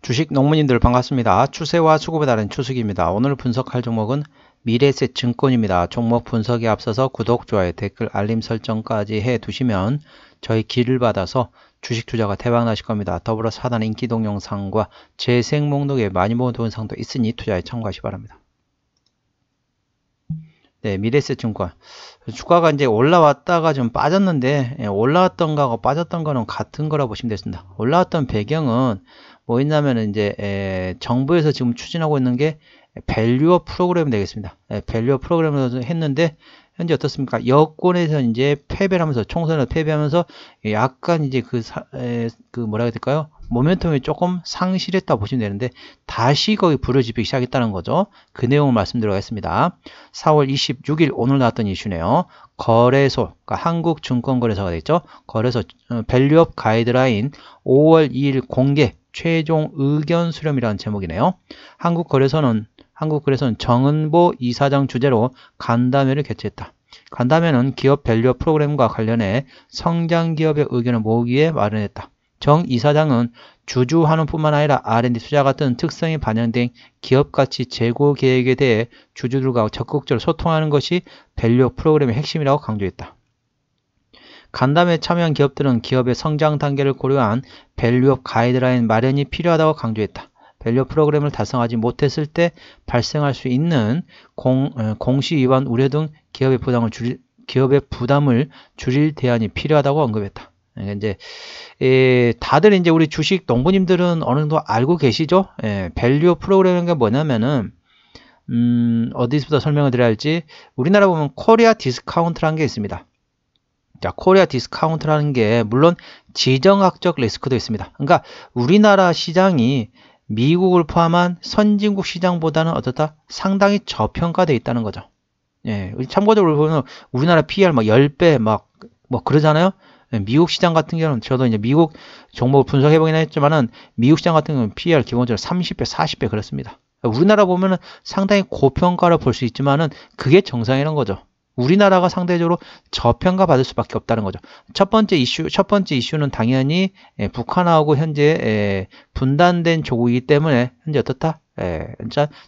주식 농부님들 반갑습니다. 추세와 수급에 따른 추석입니다. 오늘 분석할 종목은 미래에셋 증권입니다. 종목 분석에 앞서서 구독, 좋아요, 댓글, 알림 설정까지 해 두시면 저희 길을 받아서 주식 투자가 대박 나실 겁니다. 더불어 사단 인기 동영상과 재생 목록에 많이 모은 동영상도 있으니 투자에 참고하시기 바랍니다. 네, 미래에셋 증권. 주가가 이제 올라왔다가 좀 빠졌는데, 올라왔던 거하고 빠졌던 거는 같은 거라 보시면 되겠습니다. 올라왔던 배경은 뭐 있냐면은 이제 정부에서 지금 추진하고 있는 게 밸류업 프로그램이 되겠습니다. 밸류업 프로그램을 했는데 현재 어떻습니까? 여권에서 이제 패배를 하면서 총선을 패배하면서 약간 이제 그 뭐라 해야 될까요? 모멘텀이 조금 상실했다 보시면 되는데 다시 거기 불을 지피기 시작했다는 거죠. 그 내용을 말씀드리겠습니다. 4월 26일 오늘 나왔던 이슈네요. 거래소, 그러니까 한국증권거래소가 되겠죠. 거래소 밸류업 가이드라인 5월 2일 공개 최종 의견 수렴이라는 제목이네요. 한국거래소는 정은보 이사장 주재로 간담회를 개최했다. 간담회는 기업 밸류업 프로그램과 관련해 성장 기업의 의견을 모으기 위해 마련했다. 정 이사장은 주주환원 뿐만 아니라 R&D 투자 같은 특성이 반영된 기업 가치 제고 계획에 대해 주주들과 적극적으로 소통하는 것이 밸류업 프로그램의 핵심이라고 강조했다. 간담회에 참여한 기업들은 기업의 성장 단계를 고려한 밸류업 가이드라인 마련이 필요하다고 강조했다. 밸류업 프로그램을 달성하지 못했을 때 발생할 수 있는 공시 위반 우려 등 기업의 부담을 줄일 대안이 필요하다고 언급했다. 이제 다들 이제 우리 주식 농부님들은 어느 정도 알고 계시죠? 밸류업 프로그램이 뭐냐면은 어디서부터 설명을 드려야 할지 우리나라 보면 코리아 디스카운트라는 게 있습니다. 자, 코리아 디스카운트라는 게 물론 지정학적 리스크도 있습니다. 그러니까 우리나라 시장이 미국을 포함한 선진국 시장보다는 어떻다? 상당히 저평가되어 있다는 거죠. 예, 참고적으로 보면 우리나라 PER 막 10배 막 뭐 그러잖아요. 미국 시장 같은 경우는 저도 이제 미국 종목을 분석해보긴 했지만은 미국 시장 같은 경우는 PER 기본적으로 30배, 40배 그렇습니다. 우리나라 보면은 상당히 고평가로 볼 수 있지만은 그게 정상이라는 거죠. 우리나라가 상대적으로 저평가 받을 수밖에 없다는 거죠. 첫 번째 이슈는 당연히 북한하고 현재 분단된 조국이기 때문에 현재 어떻다?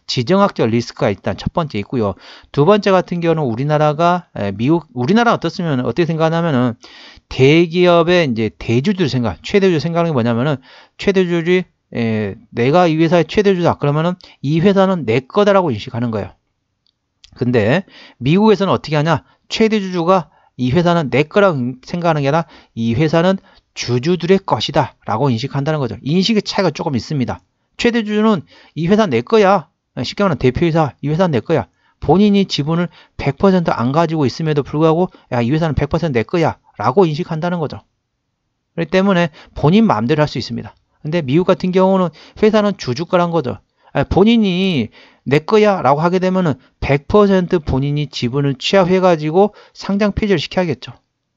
지정학적 리스크가 일단 첫 번째 있고요. 두 번째 같은 경우는 우리나라 어떻으면 어떻게 생각하냐면은 대기업의 이제 최대주주 생각하는 게 뭐냐면은 최대주주이 내가 이 회사의 최대주주다 그러면은 이 회사는 내 거다라고 인식하는 거예요. 근데 미국에서는 어떻게 하냐? 최대주주가 이 회사는 내 거라고 생각하는 게 아니라 이 회사는 주주들의 것이다 라고 인식한다는 거죠. 인식의 차이가 조금 있습니다. 최대주주는 이 회사 내 거야. 쉽게 말하면 대표이사 이 회사 내 거야. 본인이 지분을 100% 안 가지고 있음에도 불구하고 야, 이 회사는 100% 내 거야 라고 인식한다는 거죠. 그렇기 때문에 본인 마음대로 할 수 있습니다. 근데 미국 같은 경우는 회사는 주주 거란 거죠. 본인이 내 거야 라고 하게 되면은 100% 본인이 지분을 취합해 가지고 상장 폐지를 시켜야겠죠.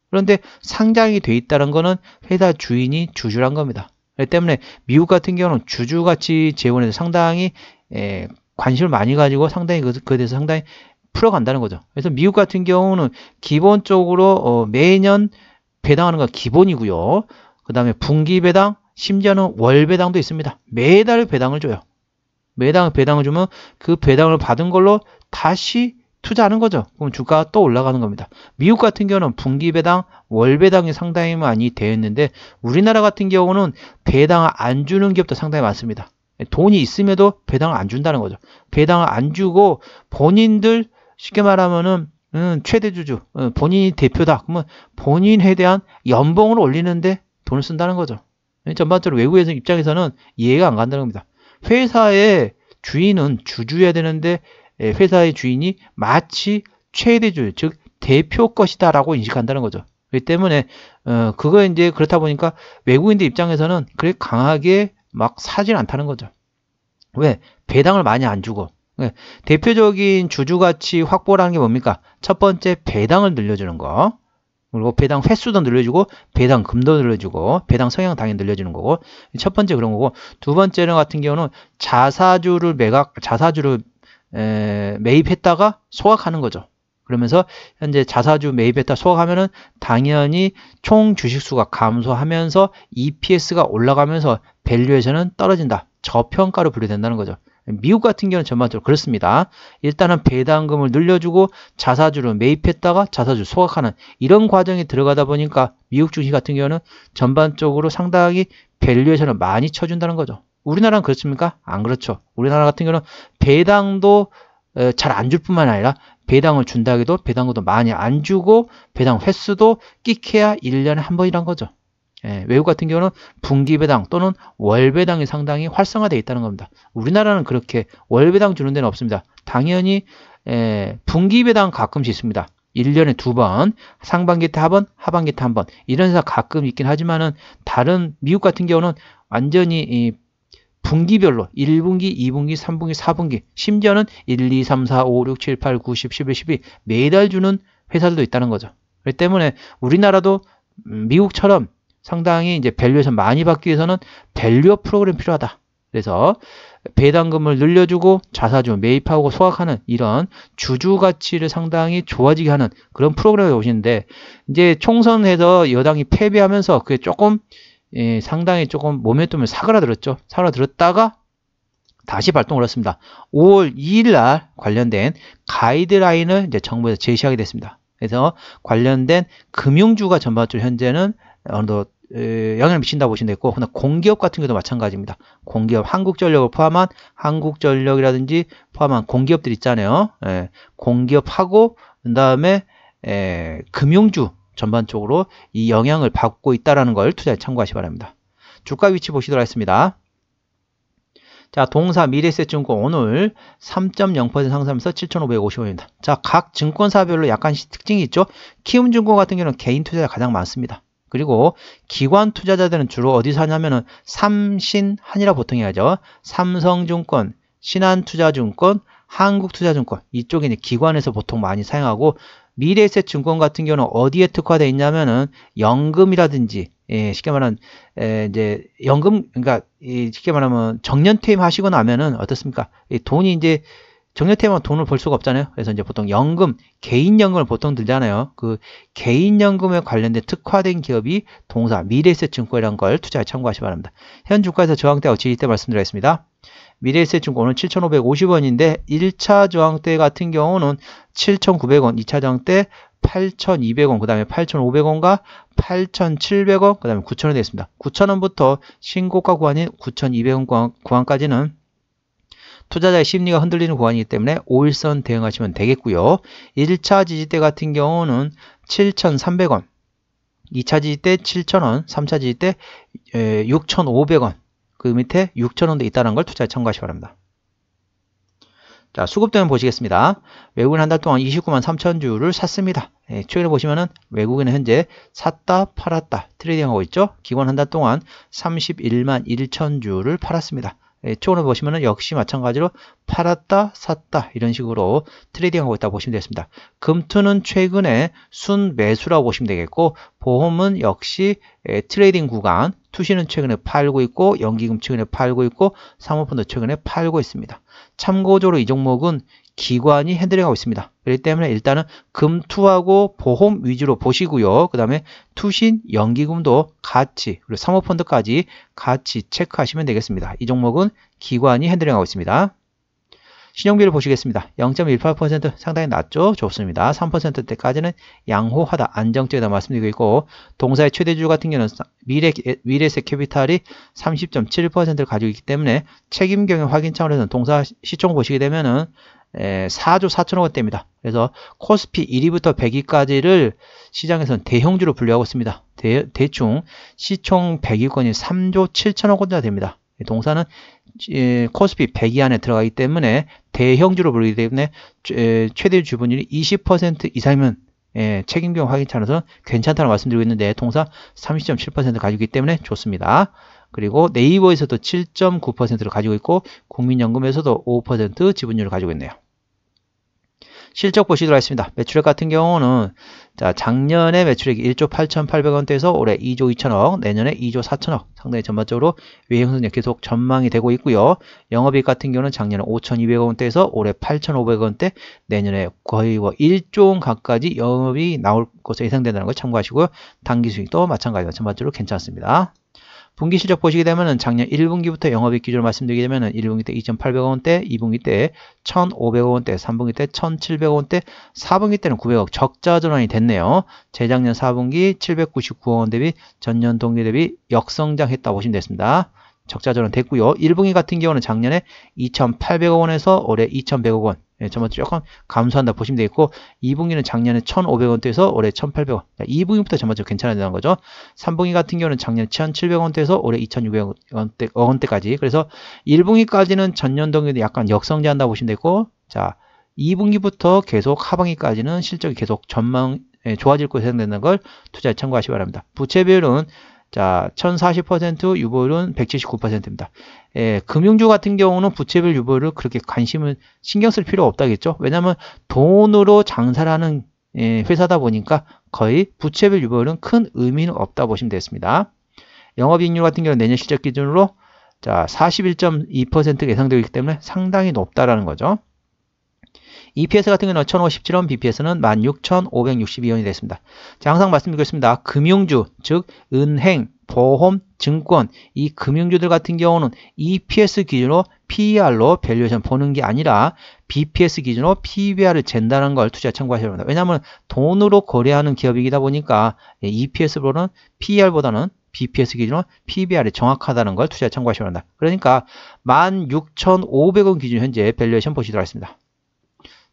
그런데 상장이 돼 있다는 거는 회사 주인이 주주란 겁니다. 그렇기 때문에 미국 같은 경우는 주주가치 재원에서 상당히 관심을 많이 가지고 상당히 그에 대해서 상당히 풀어간다는 거죠. 그래서 미국 같은 경우는 기본적으로 매년 배당하는 건 기본이고요. 그 다음에 분기 배당, 심지어는 월 배당도 있습니다. 매달 배당을 줘요. 매달 배당을 주면 그 배당을 받은 걸로 다시 투자하는 거죠. 그럼 주가가 또 올라가는 겁니다. 미국 같은 경우는 분기 배당, 월 배당이 상당히 많이 되어 있는데 우리나라 같은 경우는 배당을 안 주는 기업도 상당히 많습니다. 돈이 있음에도 배당을 안 준다는 거죠. 배당을 안 주고 본인들 쉽게 말하면은 최대주주, 본인이 대표다. 그러면 본인에 대한 연봉을 올리는데 돈을 쓴다는 거죠. 전반적으로 외국에서 입장에서는 이해가 안 간다는 겁니다. 회사의 주인은 주주여야 되는데 회사의 주인이 마치 최대주, 즉 대표 것이다 라고 인식한다는 거죠. 그렇기 때문에 그거 이제 그렇다 보니까 외국인들 입장에서는 그렇게 강하게 막 사진 않다는 거죠. 왜? 배당을 많이 안 주고. 대표적인 주주가치 확보라는 게 뭡니까? 첫 번째 배당을 늘려주는 거. 그리고 배당 횟수도 늘려주고 배당금도 늘려주고 배당 성향 당연히 늘려주는 거고 첫 번째 그런 거고 두 번째는 같은 경우는 자사주를 매입했다가 소각하는 거죠. 그러면서 현재 자사주 매입했다 소각하면은 당연히 총 주식수가 감소하면서 EPS가 올라가면서 밸류에이션은 떨어진다. 저평가로 분류된다는 거죠. 미국 같은 경우는 전반적으로 그렇습니다. 일단은 배당금을 늘려주고 자사주를 매입했다가 자사주 소각하는 이런 과정이 들어가다 보니까 미국 증시 같은 경우는 전반적으로 상당히 밸류에이션을 많이 쳐준다는 거죠. 우리나라는 그렇습니까? 안 그렇죠. 우리나라 같은 경우는 배당도 잘 안 줄 뿐만 아니라 배당을 준다 해도 배당금도 많이 안 주고 배당 횟수도 끼케야 1년에 한 번이란 거죠. 외국 같은 경우는 분기 배당 또는 월 배당이 상당히 활성화되어 있다는 겁니다. 우리나라는 그렇게 월 배당 주는 데는 없습니다. 당연히 분기 배당 가끔씩 있습니다. 1년에 2번, 상반기 때 한 번, 하반기 때 한 번 이런 회사 가끔 있긴 하지만은 다른 미국 같은 경우는 완전히 분기별로 1분기, 2분기, 3분기, 4분기 심지어는 1, 2, 3, 4, 5, 6, 7, 8, 9, 10, 11, 12 매달 주는 회사들도 있다는 거죠. 그렇기 때문에 우리나라도 미국처럼 상당히 이제 밸류에이션 많이 받기 위해서는 밸류업 프로그램이 필요하다. 그래서 배당금을 늘려주고 자사주 매입하고 소각하는 이런 주주 가치를 상당히 좋아지게 하는 그런 프로그램이 오시는데 이제 총선에서 여당이 패배하면서 그게 조금 상당히 조금 모멘텀을 사그라들었죠. 사그라들었다가 다시 발동을 했습니다. 5월 2일 날 관련된 가이드라인을 이제 정부에서 제시하게 됐습니다. 그래서 관련된 금융주가 전반적으로 현재는 어느 정도 영향을 미친다고 보시면 되겠고, 그러나 공기업 같은 경우도 마찬가지입니다. 공기업, 한국전력을 포함한 한국전력이라든지 포함한 공기업들 있잖아요. 공기업하고 그 다음에 금융주 전반적으로 이 영향을 받고 있다는 걸 투자에 참고하시기 바랍니다. 주가 위치 보시도록 하겠습니다. 자, 동사 미래에셋증권 오늘 3.0% 상승하면서 7,550원입니다. 자, 각 증권사별로 약간 특징이 있죠. 키움증권 같은 경우는 개인 투자가 가장 많습니다. 그리고 기관 투자자들은 주로 어디서 하냐면은 삼신한이라 보통 해야죠. 삼성증권, 신한투자증권, 한국투자증권 이쪽에 이제 기관에서 보통 많이 사용하고 미래에셋증권 같은 경우는 어디에 특화되어 있냐면은 연금이라든지 쉽게 말하면 이제 연금 그러니까 쉽게 말하면 정년퇴임 하시고 나면은 어떻습니까? 돈이 이제 정년퇴임하면 돈을 벌 수가 없잖아요. 그래서 이제 보통 연금, 개인연금을 보통 들잖아요. 그 개인연금에 관련된 특화된 기업이 동사 미래에셋증권이라는 걸 투자에 참고하시기 바랍니다. 현 주가에서 저항대하고 지지대 말씀드리겠습니다. 미래에셋증권 오늘 7,550원인데 1차 저항대 같은 경우는 7,900원, 2차 저항대 8,200원, 그 다음에 8,500원과 8,700원, 그 다음에 9,000원 되겠습니다. 9,000원부터 신고가 구간인 9,200원 구간까지는 투자자의 심리가 흔들리는 구간이기 때문에 5일선 대응하시면 되겠고요. 1차 지지대 같은 경우는 7,300원, 2차 지지대 7,000원, 3차 지지대 6,500원, 그 밑에 6,000원대 있다는 걸 투자에 참고하시기 바랍니다. 자, 수급대는 보시겠습니다. 외국인 한 달 동안 29만 3천 주를 샀습니다. 최근에 보시면은 외국인은 현재 샀다 팔았다 트레이딩하고 있죠. 기관 한 달 동안 31만 1천 주를 팔았습니다. 최근에 보시면은 역시 마찬가지로 팔았다 샀다 이런 식으로 트레이딩하고 있다고 보시면 되겠습니다. 금투는 최근에 순매수라고 보시면 되겠고, 보험은 역시 트레이딩 구간, 투시는 최근에 팔고 있고, 연기금 최근에 팔고 있고, 사모펀드 최근에 팔고 있습니다. 참고적으로 이 종목은 기관이 핸들링하고 있습니다. 그렇기 때문에 일단은 금투하고 보험 위주로 보시고요. 그 다음에 투신, 연기금도 같이, 그리고 사모펀드까지 같이 체크하시면 되겠습니다. 이 종목은 기관이 핸들링하고 있습니다. 신용비를 보시겠습니다. 0.18% 상당히 낮죠? 좋습니다. 3%대까지는 양호하다, 안정적이다 말씀드리고 있고, 동사의 최대주 같은 경우는 미래에셋 캐피탈이 30.7%를 가지고 있기 때문에 책임 경영 확인 차원에서는 동사 시총 보시게 되면은 4조 4천억 원대입니다. 그래서 코스피 1위부터 100위까지를 시장에서는 대형주로 분류하고 있습니다. 대충 시총 100위권이 3조 7천억 원대가 됩니다. 동사는 코스피 100위 안에 들어가기 때문에 대형주로 부르기 때문에 최대 주분율이 20% 이상이면 책임경 확인 차원에서는 괜찮다는 말씀드리고 있는데, 동사 30.7% 가지고 있기 때문에 좋습니다. 그리고 네이버에서도 7.9%를 가지고 있고, 국민연금에서도 5% 지분율을 가지고 있네요. 실적 보시도록 하겠습니다. 매출액 같은 경우는 자, 작년에 매출액이 1조 8,800원대에서 올해 2조 2천억, 내년에 2조 4천억, 상당히 전반적으로 외형성장 계속 전망이 되고 있고요. 영업이익 같은 경우는 작년에 5,200원대에서 올해 8,500원대, 내년에 거의 1조 원 가까이 영업이 나올 것으로 예상된다는 걸 참고하시고요. 당기수익도 마찬가지로 전반적으로 괜찮습니다. 분기 실적 보시게 되면은 작년 1분기부터 영업이익 기준으로 말씀드리게 되면은 1분기 때 2,800원대, 2분기 때 1,500원대, 3분기 때 1,700원대, 4분기 때는 900억 적자 전환이 됐네요. 재작년 4분기 799원 대비 전년 동기 대비 역성장했다 보시면 되겠습니다. 적자 전환 됐고요. 1분기 같은 경우는 작년에 2,800억 원에서 올해 2,100억 원. 전반적으로 조금 감소한다 보시면 되겠고, 2분기는 작년에 1,500원대에서 올해 1,800원. 2분기부터 전반적으로 괜찮아진다는 거죠. 3분기 같은 경우는 작년에 1,700원대에서 올해 2,600원대까지. 그래서 1분기까지는 전년 동기도 약간 역성장한다 보시면 되고, 자, 2분기부터 계속 하반기까지는 실적이 계속 전망 좋아질 것으로 예상되는 걸 투자에 참고하시기 바랍니다. 부채 비율은 자, 1040%, 유보율은 179%입니다. 금융주 같은 경우는 부채비율 유보율을 그렇게 신경 쓸 필요가 없다겠죠. 왜냐하면 돈으로 장사를 하는 회사다 보니까 거의 부채비율 유보율은 큰 의미는 없다 보시면 되겠습니다. 영업이익률 같은 경우는 내년 실적 기준으로 자, 41.2%가 예상되고 있기 때문에 상당히 높다라는 거죠. EPS 같은 경우는 1,057원, BPS는 16,562원이 됐습니다. 자, 항상 말씀드리고 있습니다. 금융주, 즉 은행, 보험, 증권, 이 금융주들 같은 경우는 EPS 기준으로 PER로 밸류에이션 보는 게 아니라 BPS 기준으로 PBR을 잰다는 걸 투자에 참고하셔야 합니다. 왜냐하면 돈으로 거래하는 기업이다 보니까 EPS보다는 PER보다는 BPS 기준으로 PBR이 정확하다는 걸 투자에 참고하셔야 합니다. 그러니까 16,500원 기준 현재 밸류에이션 보시도록 하겠습니다.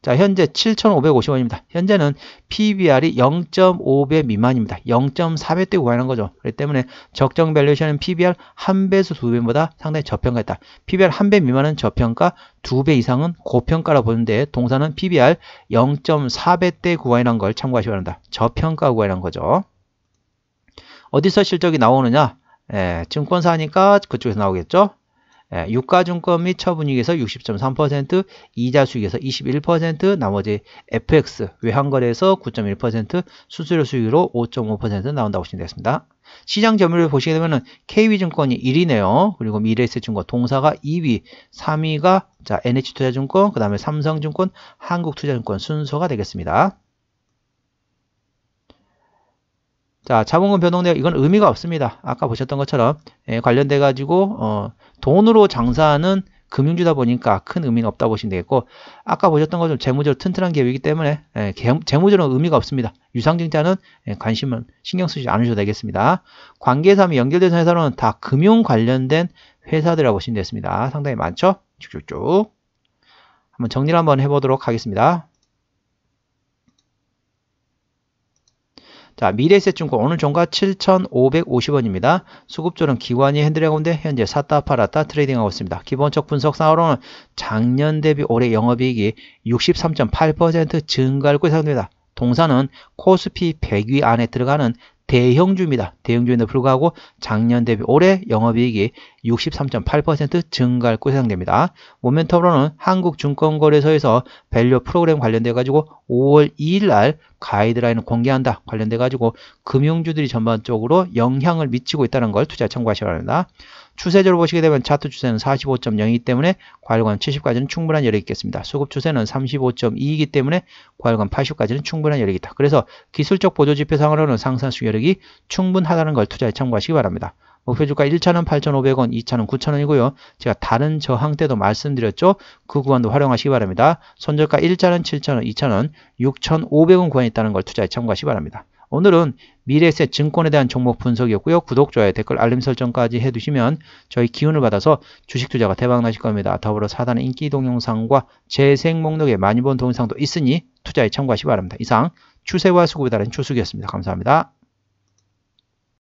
자, 현재 7,550원입니다. 현재는 PBR이 0.5배 미만입니다. 0.4배대 구간하는 거죠. 그렇기 때문에 적정 밸류에이션은 PBR 1배에서 2배보다 상당히 저평가했다. PBR 1배 미만은 저평가, 2배 이상은 고평가라고 보는데 동사는 PBR 0.4배대 구간이라는 걸 참고하셔야 합니다. 저평가 구간이라는 거죠. 어디서 실적이 나오느냐? 증권사니까 그쪽에서 나오겠죠. 유가증권 및 처분이익에서 60.3%, 이자 수익에서 21%, 나머지 FX, 외환거래에서 9.1%, 수수료 수익으로 5.5% 나온다고 보시면 되겠습니다. 시장 점유율을 보시게 되면은 KB증권이 1위네요. 그리고 미래에셋증권 동사가 2위, 3위가 자, NH투자증권, 그 다음에 삼성증권, 한국투자증권 순서가 되겠습니다. 자, 자본금 변동대가 이건 의미가 없습니다. 아까 보셨던 것처럼 관련돼 가지고 돈으로 장사하는 금융주다 보니까 큰 의미는 없다고 보시면 되겠고, 아까 보셨던 것처럼 재무적으로 튼튼한 기업이기 때문에 재무적으로는 의미가 없습니다. 유상증자는 관심은 신경 쓰지 않으셔도 되겠습니다. 관계사 및 연결된 회사로는 다 금융 관련된 회사들이라고 보시면 되겠습니다. 상당히 많죠? 쭉쭉쭉 한번 정리를 한번 해보도록 하겠습니다. 자, 미래에셋증권 오늘 종가 7,550원입니다. 수급조는 기관이 핸들하고 있는데 현재 샀다 팔았다 트레이딩하고 있습니다. 기본적 분석상으로는 작년 대비 올해 영업이익이 63.8% 증가할 것으로 예상됩니다. 동사는 코스피 100위 안에 들어가는 대형주입니다. 대형주인데 불구하고 작년 대비 올해 영업이익이 63.8% 증가할 것으로 예상됩니다. 모멘텀으로는 한국증권거래소에서 밸류 프로그램 관련돼 가지고 5월 2일 날 가이드라인을 공개한다 관련돼 가지고 금융주들이 전반적으로 영향을 미치고 있다는 걸 투자에 참고하셔야 합니다. 추세적으로 보시게 되면 차트 추세는 45.0이기 때문에 과열관 70까지는 충분한 여력이 있겠습니다. 수급 추세는 35.2이기 때문에 과열관 80까지는 충분한 여력이 있다. 그래서 기술적 보조지표상으로는 상승수 여력이 충분하다는 걸 투자에 참고하시기 바랍니다. 목표주가 1차는 8,500원, 2차는 9,000원이고요. 제가 다른 저항 때도 말씀드렸죠. 그 구간도 활용하시기 바랍니다. 손절가 1차는 7,000원, 2차는 6,500원 구간이 있다는 걸 투자에 참고하시기 바랍니다. 오늘은 미래에셋 증권에 대한 종목 분석이었고요. 구독, 좋아요, 댓글, 알림 설정까지 해두시면 저희 기운을 받아서 주식 투자가 대박 나실 겁니다. 더불어 사단의 인기 동영상과 재생 목록에 많이 본 동영상도 있으니 투자에 참고하시기 바랍니다. 이상 추세와 수급에 따른 추수기였습니다. 감사합니다.